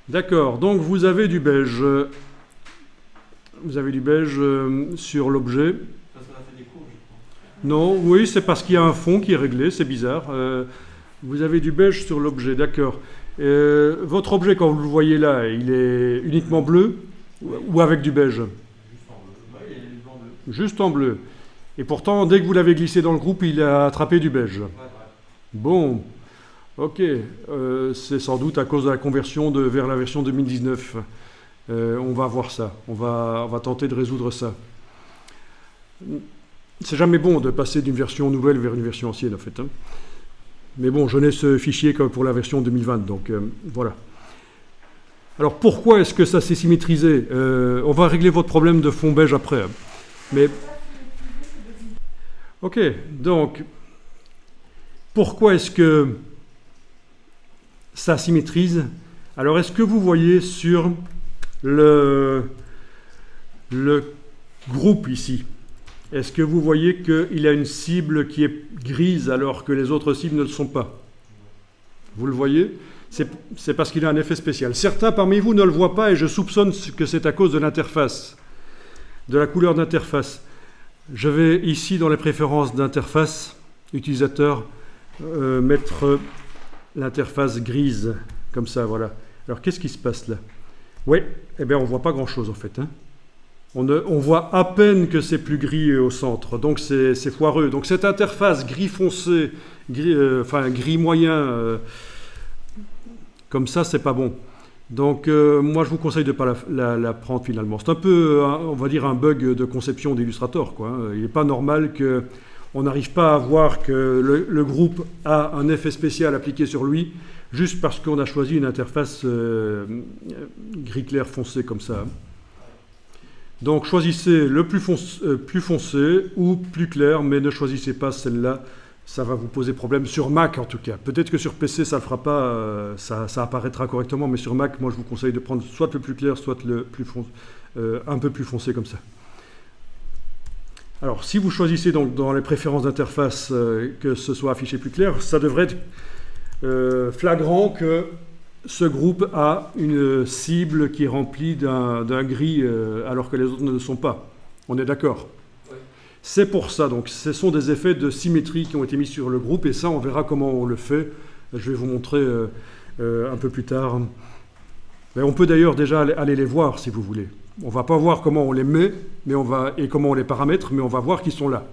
D'accord, donc vous avez du beige. Vous avez du beige sur l'objet. Parce qu'on a fait des cours, je crois. Non, oui, c'est parce qu'il y a un fond qui est réglé, c'est bizarre. Vous avez du beige sur l'objet, d'accord. Votre objet, quand vous le voyez là, il est uniquement bleu ou avec du beige? Juste en bleu. Oui, il y a du blanc-bleu. Juste en bleu. Et pourtant, dès que vous l'avez glissé dans le groupe, il a attrapé du beige. Ouais. Bon, ok. C'est sans doute à cause de la conversion vers la version 2019. On va voir ça. On va tenter de résoudre ça. C'est jamais bon de passer d'une version nouvelle vers une version ancienne, en fait. Hein. Mais bon, je n'ai ce fichier que pour la version 2020, donc voilà. Alors pourquoi est-ce que ça s'est symétrisé? On va régler votre problème de fond beige après. Hein. Mais ok, donc pourquoi est-ce que ça symétrise? Alors est-ce que vous voyez sur le groupe ici, est-ce que vous voyez qu'il a une cible qui est grise alors que les autres cibles ne le sont pas? Vous le voyez? C'est parce qu'il a un effet spécial. Certains parmi vous ne le voient pas et je soupçonne que c'est à cause de l'interface, de la couleur d'interface. Je vais ici dans les préférences d'interface utilisateur mettre l'interface grise, comme ça, voilà. Alors qu'est-ce qui se passe là? Oui, eh bien on ne voit pas grand-chose en fait. Hein. On voit à peine que c'est plus gris au centre, donc c'est foireux. Donc cette interface gris foncé, gris moyen, comme ça, c'est pas bon. Donc moi je vous conseille de ne pas la prendre finalement. C'est un peu, on va dire, un bug de conception d'Illustrator, quoi. Il n'est pas normal qu'on n'arrive pas à voir que le groupe a un effet spécial appliqué sur lui, juste parce qu'on a choisi une interface gris clair foncé comme ça. Donc choisissez le plus foncé ou plus clair, mais ne choisissez pas celle-là, ça va vous poser problème sur Mac en tout cas. Peut-être que sur PC ça ne le fera pas, ça apparaîtra correctement, mais sur Mac, moi je vous conseille de prendre soit le plus clair, soit le plus un peu plus foncé comme ça. Alors si vous choisissez donc dans les préférences d'interface que ce soit affiché plus clair, ça devrait être flagrant que ce groupe a une cible qui est remplie d'un gris alors que les autres ne le sont pas. On est d'accord? Oui. C'est pour ça, donc ce sont des effets de symétrie qui ont été mis sur le groupe et ça on verra comment on le fait. Je vais vous montrer un peu plus tard. Mais on peut d'ailleurs déjà aller les voir si vous voulez. On ne va pas voir comment on les met et comment on les paramètre, mais on va voir qu'ils sont là.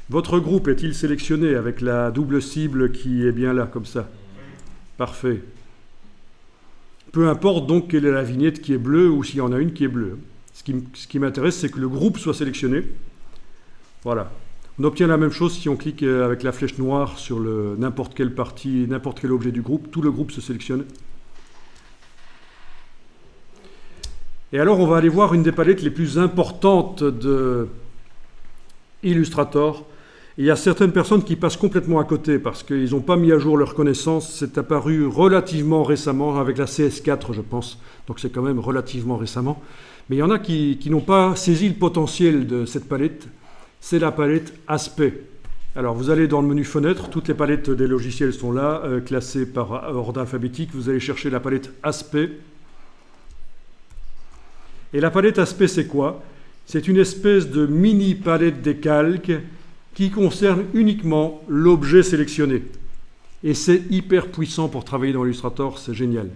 Votre groupe est-il sélectionné avec la double cible qui est bien là, comme ça? Parfait. Peu importe donc quelle est la vignette qui est bleue ou s'il y en a une qui est bleue. Ce qui m'intéresse, c'est que le groupe soit sélectionné. Voilà. On obtient la même chose si on clique avec la flèche noire sur n'importe quelle partie, n'importe quel objet du groupe. Tout le groupe se sélectionne. Et alors, on va aller voir une des palettes les plus importantes de Illustrator. Il y a certaines personnes qui passent complètement à côté parce qu'ils n'ont pas mis à jour leurs connaissances. C'est apparu relativement récemment, avec la CS4, je pense. Donc c'est quand même relativement récemment. Mais il y en a qui n'ont pas saisi le potentiel de cette palette. C'est la palette Aspect. Alors vous allez dans le menu Fenêtre, toutes les palettes des logiciels sont là, classées par ordre alphabétique. Vous allez chercher la palette Aspect. Et la palette Aspect, c'est quoi? C'est une espèce de mini palette des calques qui concerne uniquement l'objet sélectionné. Et c'est hyper puissant pour travailler dans Illustrator, c'est génial,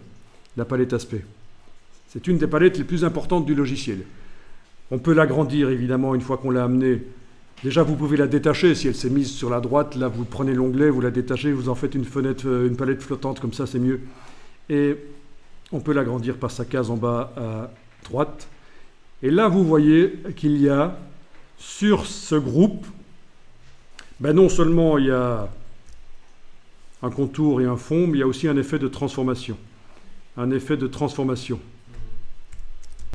la palette Aspect. C'est une des palettes les plus importantes du logiciel. On peut l'agrandir évidemment une fois qu'on l'a amenée. Déjà vous pouvez la détacher, si elle s'est mise sur la droite, là vous prenez l'onglet, vous la détachez, vous en faites une palette flottante, comme ça c'est mieux. Et on peut l'agrandir par sa case en bas à droite. Et là vous voyez qu'il y a sur ce groupe, ben non seulement il y a un contour et un fond, mais il y a aussi un effet de transformation. Un effet de transformation.